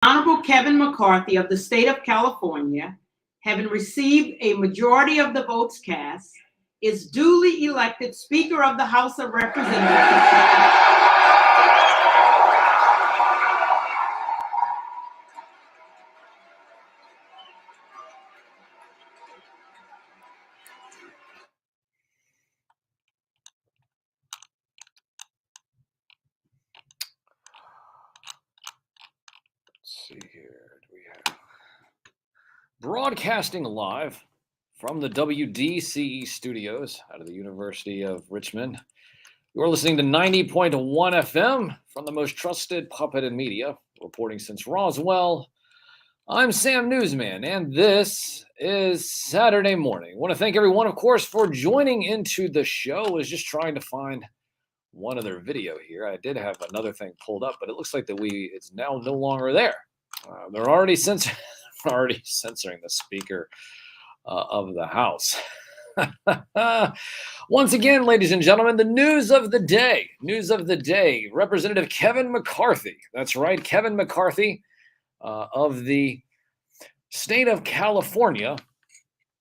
Honorable Kevin McCarthy of the state of California, having received a majority of the votes cast, is duly elected Speaker of the House of Representatives. See here, do we have broadcasting live from the WDCE studios out of the University of Richmond. You're listening to 90.1 FM from the most trusted puppet in media, reporting since Roswell. I'm Sam Newsman, and this is Saturday morning. I want to thank everyone, of course, for joining into the show. I was just trying to find one other video here. I did have another thing pulled up, but it looks like that it's now no longer there. They're already censoring the Speaker of the House. Once again, ladies and gentlemen, the news of the day. News of the day. Representative Kevin McCarthy. That's right, Kevin McCarthy of the state of California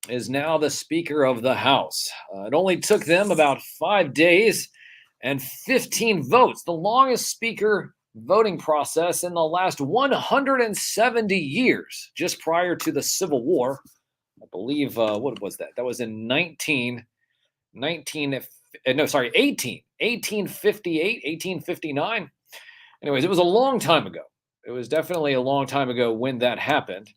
is now the Speaker of the House. It only took them about 5 days and 15 votes, the longest Speaker voting process in the last 170 years, just prior to the Civil War. I believe, what was that? That was in 1858, 1859. Anyways, it was a long time ago. It was definitely a long time ago when that happened.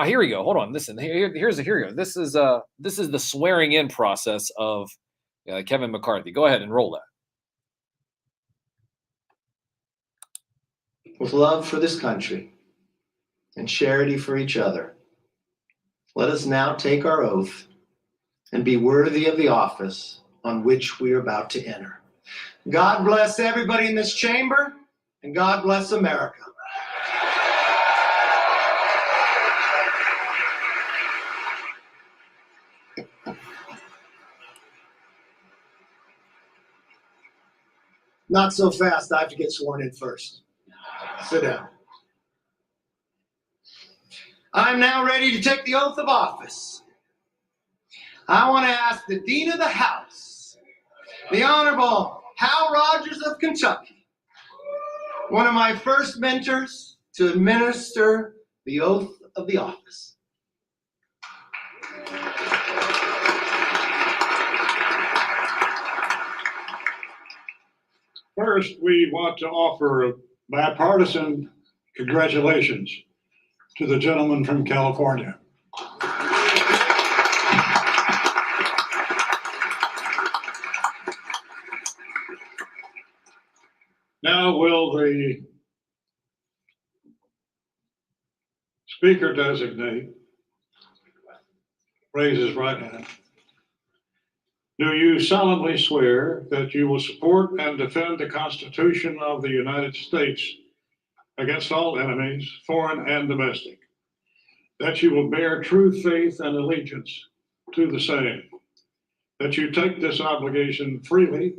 Here we go. Hold on. Listen, here we go. This is the swearing in process of Kevin McCarthy. Go ahead and roll that. With love for this country and charity for each other, let us now take our oath and be worthy of the office on which we are about to enter. God bless everybody in this chamber, and God bless America. Not so fast. I have to get sworn in first. Sit down. I'm now ready to take the oath of office. I want to ask the Dean of the House, the Honorable Hal Rogers of Kentucky, one of my first mentors, to administer the oath of the office. First, we want to offer bipartisan congratulations to the gentleman from California. Now will the Speaker designate raise his right hand. Do you solemnly swear that you will support and defend the Constitution of the United States against all enemies, foreign and domestic, that you will bear true faith and allegiance to the same, that you take this obligation freely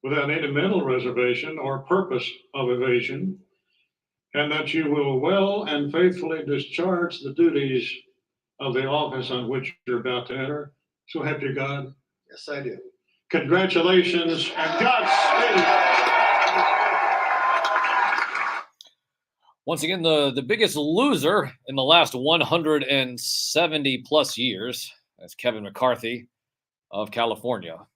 without any mental reservation or purpose of evasion, and that you will well and faithfully discharge the duties of the office on which you're about to enter? So help you God. Yes, I do. Congratulations and Godspeed. Once again, the biggest loser in the last 170 plus years, that's Kevin McCarthy of California.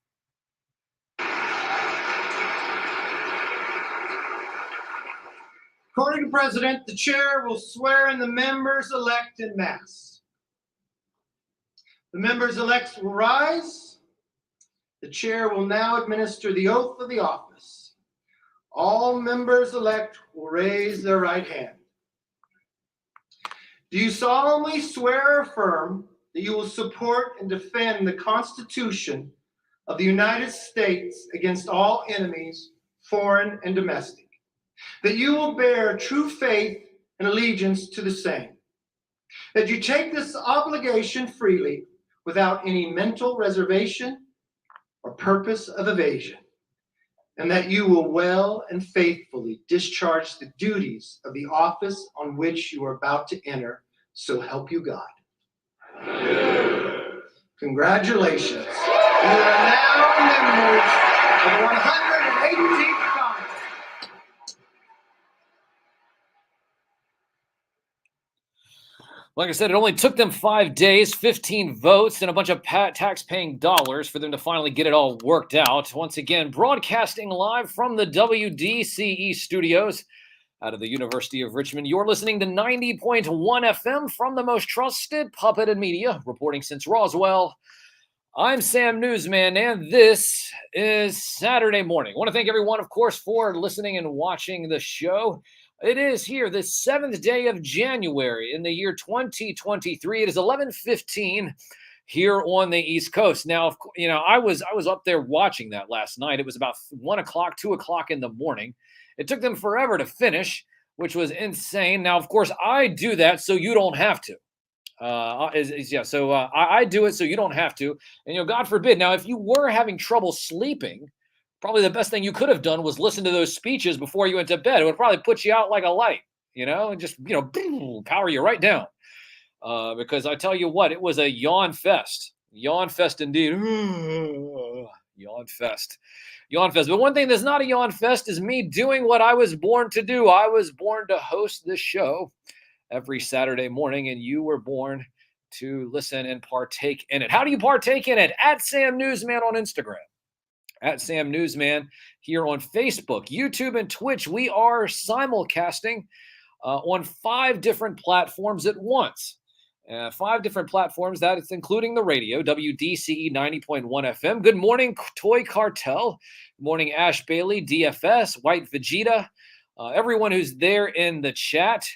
According to President, the chair will swear in the members-elect en masse. The members-elect will rise. The chair will now administer the oath of the office. All members-elect will raise their right hand. Do you solemnly swear or affirm that you will support and defend the Constitution of the United States against all enemies, foreign and domestic, that you will bear true faith and allegiance to the same, that you take this obligation freely without any mental reservation or purpose of evasion, and that you will well and faithfully discharge the duties of the office on which you are about to enter, so help you God. Congratulations. You are now members of the 118th Congress. Like I said, it only took them 5 days, 15 votes, and a bunch of tax-paying dollars for them to finally get it all worked out. Once again, broadcasting live from the WDCE studios out of the University of Richmond. You're listening to 90.1 FM from the most trusted puppet in media, reporting since Roswell. I'm Sam Newsman, and this is Saturday morning. I want to thank everyone, of course, for listening and watching the show. It is here, the 7th day of January in the year 2023. It is 11:15 here on the East Coast. Now, I was up there watching that last night. It was about 1 o'clock, 2 o'clock in the morning. It took them forever to finish, which was insane. Now, of course, I do that so you don't have to. I do it so you don't have to. And, God forbid. Now, if you were having trouble sleeping, probably the best thing you could have done was listen to those speeches before you went to bed. It would probably put you out like a light, and just, power you right down. Because I tell you what, it was a yawn fest. Yawn fest indeed. Yawn fest. Yawn fest. But one thing that's not a yawn fest is me doing what I was born to do. I was born to host this show every Saturday morning, and you were born to listen and partake in it. How do you partake in it? At Sam Newsman on Instagram. At Sam Newsman here on Facebook, YouTube, and Twitch. We are simulcasting on 5 different platforms at once. 5 different platforms, that is including the radio, WDCE 90.1 FM. Good morning, Toy Cartel. Good morning, Ash Bailey, DFS, White Vegeta, everyone who's there in the chat.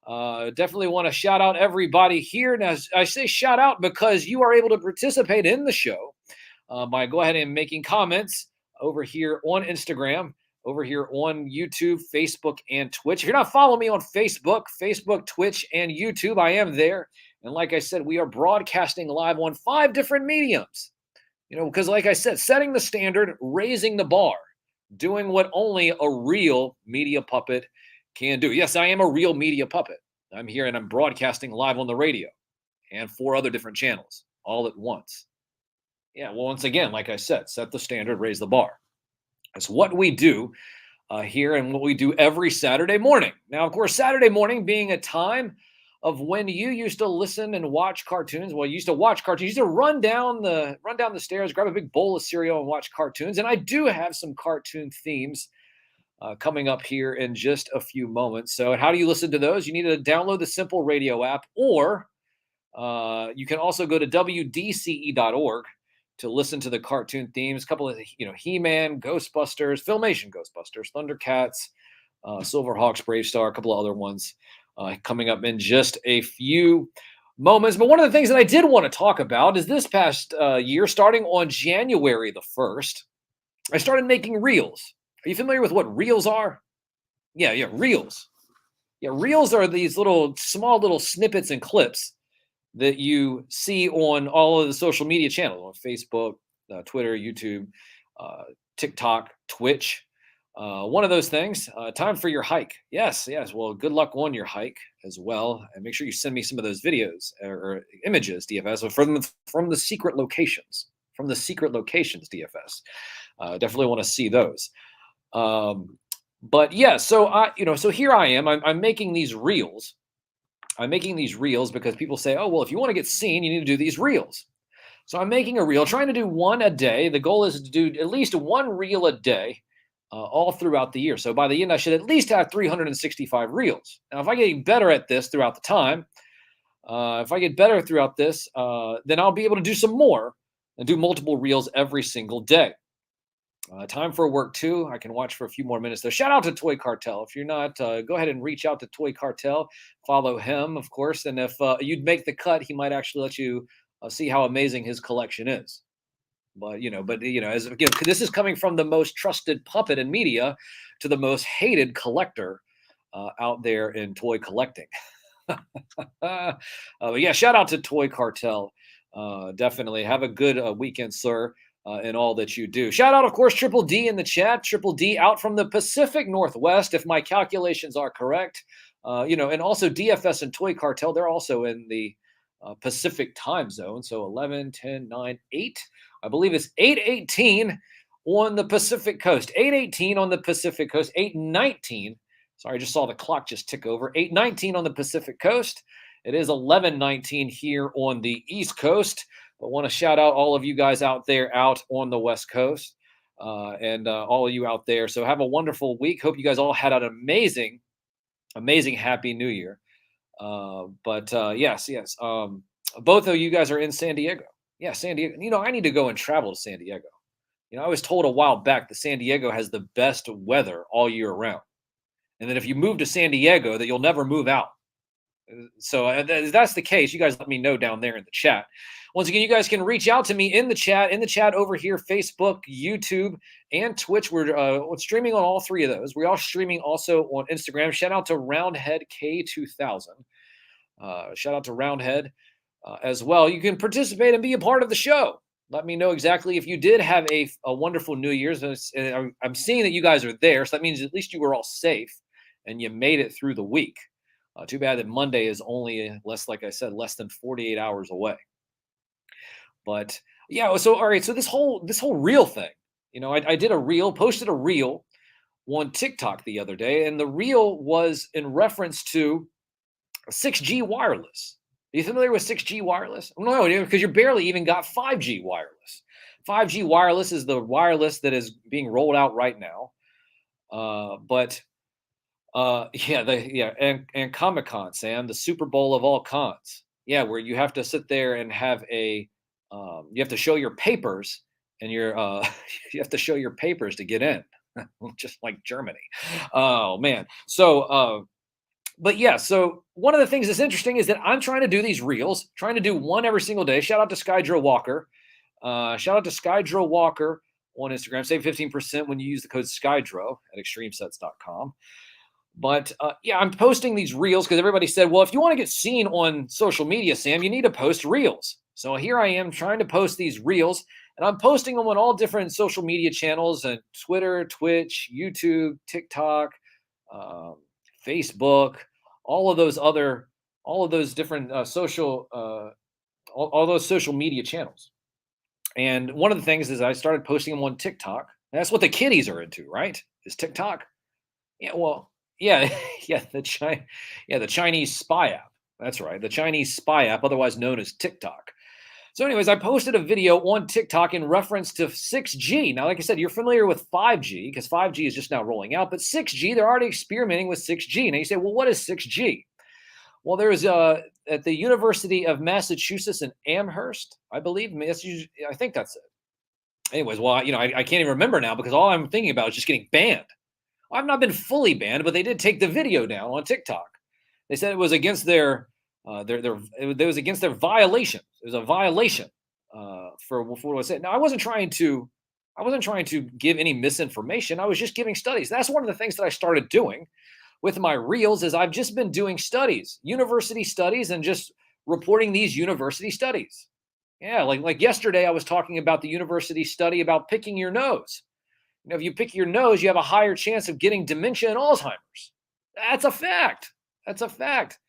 Definitely want to shout out everybody here. Now, I say shout out because you are able to participate in the show by go ahead and making comments over here on Instagram, over here on YouTube, Facebook, and Twitch. If you're not following me on Facebook, Twitch, and YouTube, I am there. And like I said, we are broadcasting live on 5 different mediums. Because like I said, setting the standard, raising the bar, doing what only a real media puppet can do. Yes, I am a real media puppet. I'm here and I'm broadcasting live on the radio and 4 other different channels all at once. Yeah, well, once again, like I said, set the standard, raise the bar. That's what we do here and what we do every Saturday morning. Now, of course, Saturday morning being a time of when you used to listen and watch cartoons. Well, you used to watch cartoons. You used to run down the stairs, grab a big bowl of cereal and watch cartoons. And I do have some cartoon themes coming up here in just a few moments. So how do you listen to those? You need to download the Simple Radio app, or you can also go to WDCE.org to listen to the cartoon themes. A couple of, He-Man, Ghostbusters, Filmation Ghostbusters, Thundercats, Silverhawks, Brave Star, a couple of other ones coming up in just a few moments. But one of the things that I did want to talk about is this past year, starting on January the 1st, I started making reels. Are you familiar with what reels are? Yeah, reels. Yeah, reels are these small little snippets and clips that you see on all of the social media channels, on Facebook, Twitter, YouTube, TikTok, Twitch. One of those things. Time for your hike. Yes. Well, good luck on your hike as well. And make sure you send me some of those videos or images, DFS, from the secret locations. From the secret locations, DFS. Definitely want to see those. But yeah, so here I am. I'm making these reels. I'm making these reels because people say, oh, well, if you want to get seen, you need to do these reels. So I'm making a reel, trying to do one a day. The goal is to do at least one reel a day all throughout the year. So by the end, I should at least have 365 reels. Now, if I get better at this throughout the time, then I'll be able to do some more and do multiple reels every single day. Time for work too. I can watch for a few more minutes there. Shout out to Toy Cartel. If you're not, go ahead and reach out to Toy Cartel. Follow him, of course. And if you'd make the cut, he might actually let you see how amazing his collection is. But this is coming from the most trusted puppet in media to the most hated collector out there in toy collecting. But yeah, shout out to Toy Cartel. Definitely have a good weekend, sir. in all that you do. Shout out, of course, Triple D in the chat. Triple D out from the Pacific Northwest, if my calculations are correct. And also DFS and Toy Cartel, they're also in the Pacific time zone. So 11, 10, 9, 8. I believe it's 8:18 on the Pacific coast. 8:18 on the Pacific coast. 8:19. Sorry, I just saw the clock just tick over. 8:19 on the Pacific coast. It is 11:19 here on the East Coast. But want to shout out all of you guys out there out on the West Coast and all of you out there. So have a wonderful week. Hope you guys all had an amazing Happy New Year. Yes. Both of you guys are in San Diego. Yeah, San Diego. I need to go and travel to San Diego. I was told a while back that San Diego has the best weather all year round. And that if you move to San Diego, that you'll never move out. So if that's the case, you guys let me know down there in the chat. Once again, you guys can reach out to me in the chat over here, Facebook, YouTube, and Twitch. We're streaming on all three of those. We're all streaming also on Instagram. Shout out to Roundhead K2000. Shout out to Roundhead as well. You can participate and be a part of the show. Let me know exactly if you did have a wonderful New Year's. And I'm seeing that you guys are there, so that means at least you were all safe and you made it through the week. Too bad that Monday is only less than 48 hours away. But yeah, so all right, so this whole reel thing, I did a reel, posted a reel on TikTok the other day, and the reel was in reference to 6G wireless. Are you familiar with 6G wireless? No, because you barely even got 5G wireless. 5G wireless is the wireless that is being rolled out right now. And Comic-Con, Sam, the Super Bowl of all cons. Yeah, where you have to sit there and have you have to show your papers and you have to show your papers to get in, just like Germany. Oh man. So, so one of the things that's interesting is that I'm trying to do these reels, trying to do one every single day. Shout out to Skydro Walker. Shout out to Skydro Walker on Instagram. Save 15% when you use the code Skydro at extremesets.com. But I'm posting these reels because everybody said, well, if you want to get seen on social media, Sam, you need to post reels. So here I am trying to post these reels, and I'm posting them on all different social media channels and Twitter, Twitch, YouTube, TikTok, Facebook, all of those different social media channons. And one of the things is I started posting them on TikTok. And that's what the kiddies are into, right? Is TikTok. Yeah, well, the Chinese spy app. That's right, the Chinese spy app, otherwise known as TikTok. So anyways, I posted a video on TikTok in reference to 6G. Now, like I said, you're familiar with 5G because 5G is just now rolling out, but 6G, they're already experimenting with 6G. Now you say, well, what is 6G? Well, there's at the University of Massachusetts in Amherst, I believe. I think that's it. Anyways, well, I can't even remember now because all I'm thinking about is just getting banned. I've not been fully banned, but they did take the video down on TikTok. They said it was against their violation. It was a violation for what I said. Now, I wasn't trying to give any misinformation. I was just giving studies. That's one of the things that I started doing with my reels is I've just been doing studies, university studies, and just reporting these university studies. Yeah, like yesterday I was talking about the university study about picking your nose. If you pick your nose, you have a higher chance of getting dementia and Alzheimer's. That's a fact. That's a fact.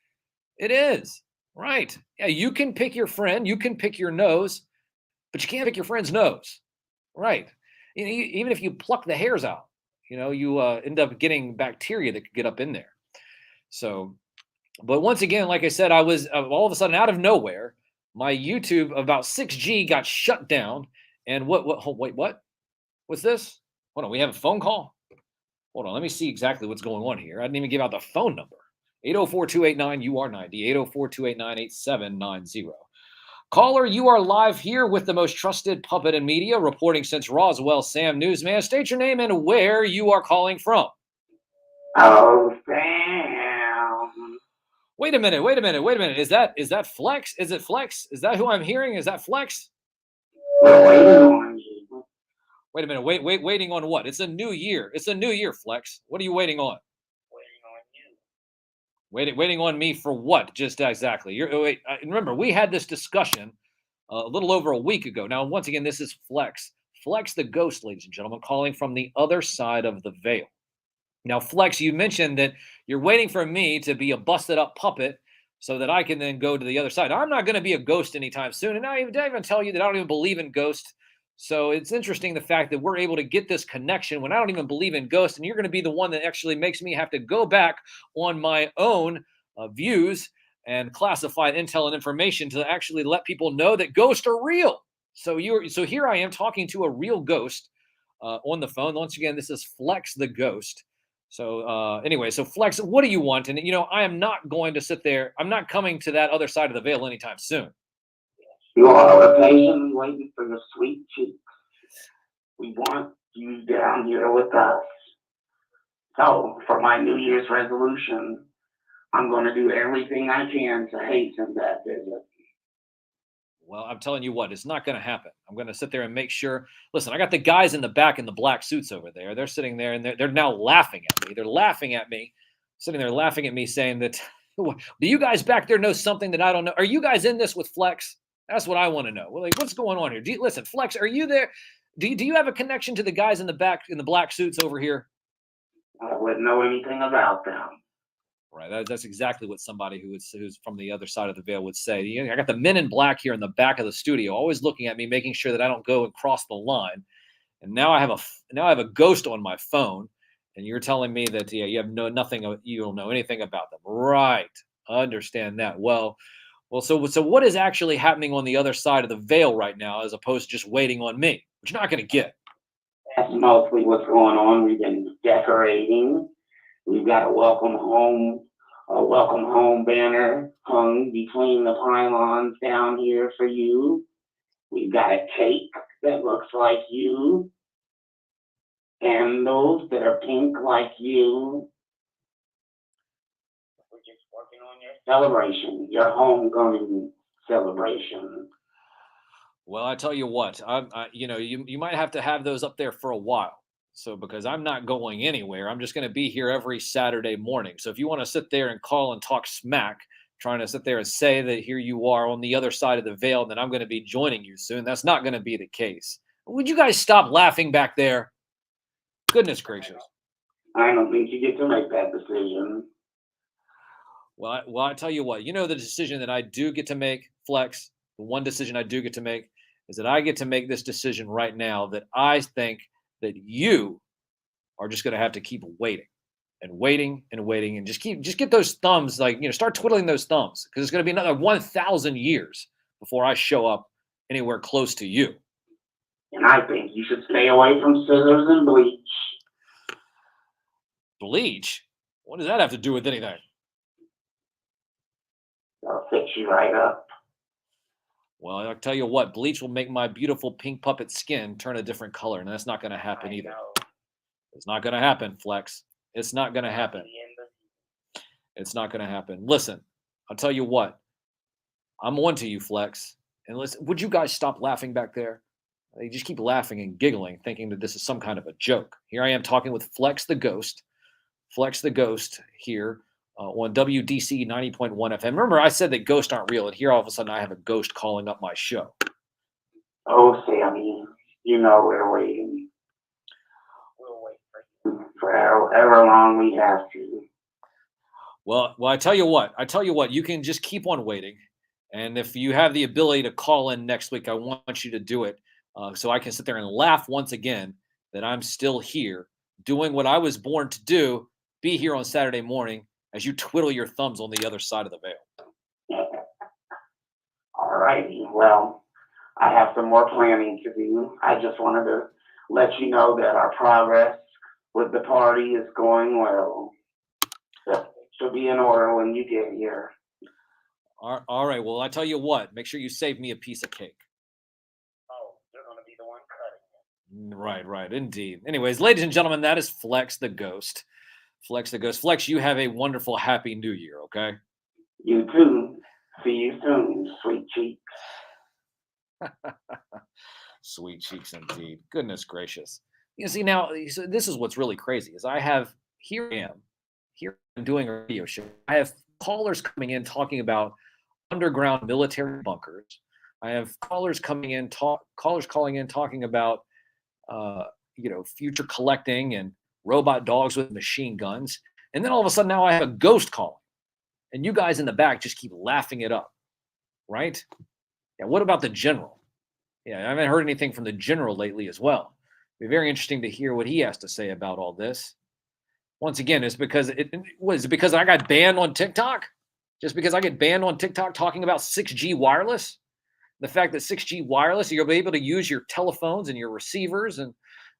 It is. Right. Yeah, you can pick your friend, you can pick your nose, but you can't pick your friend's nose. Right. Even if you pluck the hairs out, you end up getting bacteria that could get up in there. So, but once again, like I said, I was all of a sudden out of nowhere, my YouTube about 6G got shut down. And wait, what? What's this? Hold on, we have a phone call? Hold on, let me see exactly what's going on here. I didn't even give out the phone number. 804-289-UR90, 804-289-8790. Caller, you are live here with the most trusted puppet in media, reporting since Roswell, Sam Newsman. State your name and where you are calling from. Oh, Sam. Wait a minute. Is that Flex? Is it Flex? Is that who I'm hearing? Is that Flex? We're waiting on you. Wait a minute. Waiting on what? It's a new year. It's a new year, Flex. What are you waiting on? Waiting on me for what? Just exactly. Remember, we had this discussion a little over a week ago. Now, once again, this is Flex. Flex the Ghost, ladies and gentlemen, calling from the other side of the veil. Now, Flex, you mentioned that you're waiting for me to be a busted up puppet so that I can then go to the other side. I'm not going to be a ghost anytime soon. And I didn't even tell you that I don't even believe in ghosts. So it's interesting the fact that we're able to get this connection when I don't even believe in ghosts. And you're going to be the one that actually makes me have to go back on my own views and classified intel and information to actually let people know that ghosts are real. So here I am talking to a real ghost on the phone. Once again, this is Flex the Ghost. So anyway, so Flex, what do you want? And I am not going to sit there. I'm not coming to that other side of the veil anytime soon. You are patiently waiting for your sweet cheeks. We want you down here with us. So, for my New Year's resolution, I'm going to do everything I can to hasten that visit. Well, I'm telling you what, it's not going to happen. I'm going to sit there and make sure. Listen, I got the guys in the back in the black suits over there. They're sitting there and they're now laughing at me. They're laughing at me, sitting there laughing at me, saying that, do you guys back there know something that I don't know? Are you guys in this with Flex? That's what I want to know. Well, like, what's going on here? Listen, Flex, are you there? Do you have a connection to the guys in the back in the black suits over here? I wouldn't know anything about them. Right. That's exactly what somebody who's from the other side of the veil would say. I got the men in black here in the back of the studio, always looking at me, making sure that I don't go and cross the line. And now I have a ghost on my phone, and you're telling me that you have nothing, you don't know anything about them. Right. I understand that. Well. So what is actually happening on the other side of the veil right now, as opposed to just waiting on me, which you're not going to get? That's mostly what's going on. We've been decorating. We've got a welcome home banner hung between the pylons down here for you. We've got a cake that looks like you. Candles that are pink like you. We're just working on your celebration, your homecoming celebration. Well, I tell you what, you might have to have those up there for a while. So because I'm not going anywhere, I'm just going to be here every Saturday morning. So if you want to sit there and call and talk smack, trying to sit there and say that here you are on the other side of the veil, then I'm going to be joining you soon. That's not going to be the case. Would you guys stop laughing back there? Goodness gracious. I don't think you get to make that decision. Well, I tell you what, the decision that I do get to make, Flex, the one decision I do get to make is that I get to make this decision right now that I think that you are just going to have to keep waiting and waiting and waiting and just get those thumbs, start twiddling those thumbs, because it's going to be another 1,000 years before I show up anywhere close to you. And I think you should stay away from scissors and bleach. Bleach? What does that have to do with anything? They'll fix you right up. Well, I'll tell you what, bleach will make my beautiful pink puppet skin turn a different color, and that's not going to happen either. It's not going to happen, Flex. It's not going to happen. It's not going to happen. Listen, I'll tell you what. I'm on to you, Flex. And listen, would you guys stop laughing back there? They just keep laughing and giggling, thinking that this is some kind of a joke. Here I am talking with Flex the Ghost. Flex the Ghost here on WDC 90.1 FM. Remember, I said that ghosts aren't real, and here all of a sudden I have a ghost calling up my show. Oh, Sammy, we're waiting. We'll wait for you for however long we have to. Well, I tell you what, you can just keep on waiting. And if you have the ability to call in next week, I want you to do it so I can sit there and laugh once again that I'm still here doing what I was born to do, be here on Saturday morning as you twiddle your thumbs on the other side of the veil. All righty. Well, I have some more planning to do. I just wanted to let you know that our progress with the party is going well. So she'll be in order when you get here. All right. Well, I tell you what, make sure you save me a piece of cake. Oh, you're going to be the one cutting it. Right. Indeed. Anyways, ladies and gentlemen, that is Flex the Ghost. Flex the Ghost. Flex, you have a wonderful, happy New Year, okay? You too. See you soon, sweet cheeks. Sweet cheeks indeed. Goodness gracious. See, now, this is what's really crazy, is here I am doing a radio show. I have callers coming in talking about underground military bunkers. I have callers calling in talking about future collecting and robot dogs with machine guns. And then all of a sudden now I have a ghost calling. And you guys in the back just keep laughing it up, right? Yeah, what about the general? Yeah, I haven't heard anything from the general lately as well. It'd be very interesting to hear what he has to say about all this. Once again, it's because was it because I got banned on TikTok? Just because I get banned on TikTok talking about 6G wireless? The fact that 6G wireless, you'll be able to use your telephones and your receivers and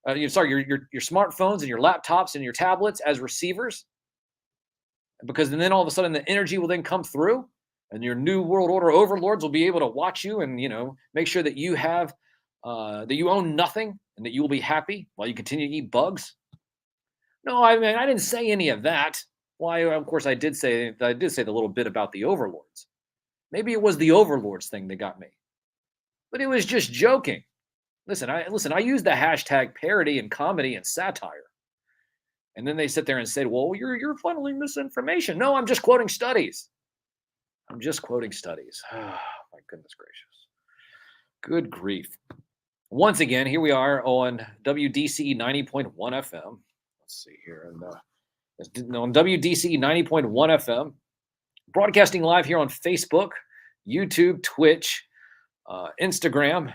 your smartphones and your laptops and your tablets as receivers. Because then all of a sudden the energy will then come through and your new world order overlords will be able to watch you and, make sure that you have, that you own nothing and that you will be happy while you continue to eat bugs. No, I mean, I didn't say any of that. Why, of course, I did say the little bit about the overlords. Maybe it was the overlords thing that got me, but it was just joking. Listen, I use the hashtag parody and comedy and satire. And then they sit there and say, well, you're funneling misinformation. No, I'm just quoting studies. I'm just quoting studies. Oh, my goodness gracious. Good grief. Once again, here we are on WDCE 90.1 FM. Let's see here. And on WDCE 90.1 FM, broadcasting live here on Facebook, YouTube, Twitch, Instagram,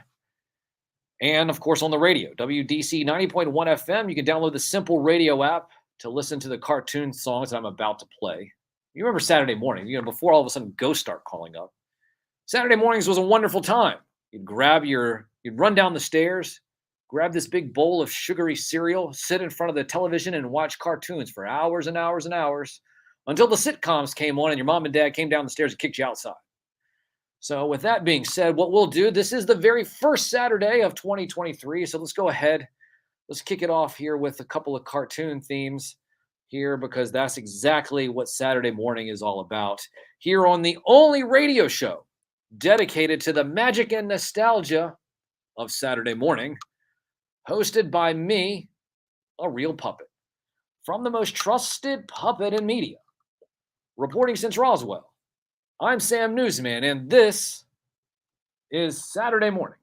and of course on the radio, WDC 90.1 FM. You can download the Simple Radio app to listen to the cartoon songs that I'm about to play. You remember Saturday morning, before all of a sudden ghosts start calling up. Saturday mornings was a wonderful time. You'd run down the stairs, grab this big bowl of sugary cereal, sit in front of the television and watch cartoons for hours and hours and hours until the sitcoms came on and your mom and dad came down the stairs and kicked you outside. So with that being said, what we'll do, this is the very first Saturday of 2023. So let's go ahead. Let's kick it off here with a couple of cartoon themes here because that's exactly what Saturday morning is all about. Here on the only radio show dedicated to the magic and nostalgia of Saturday morning, hosted by me, a real puppet, from the most trusted puppet in media, reporting since Roswell. I'm Sam Newsman, and this is Saturday Morning.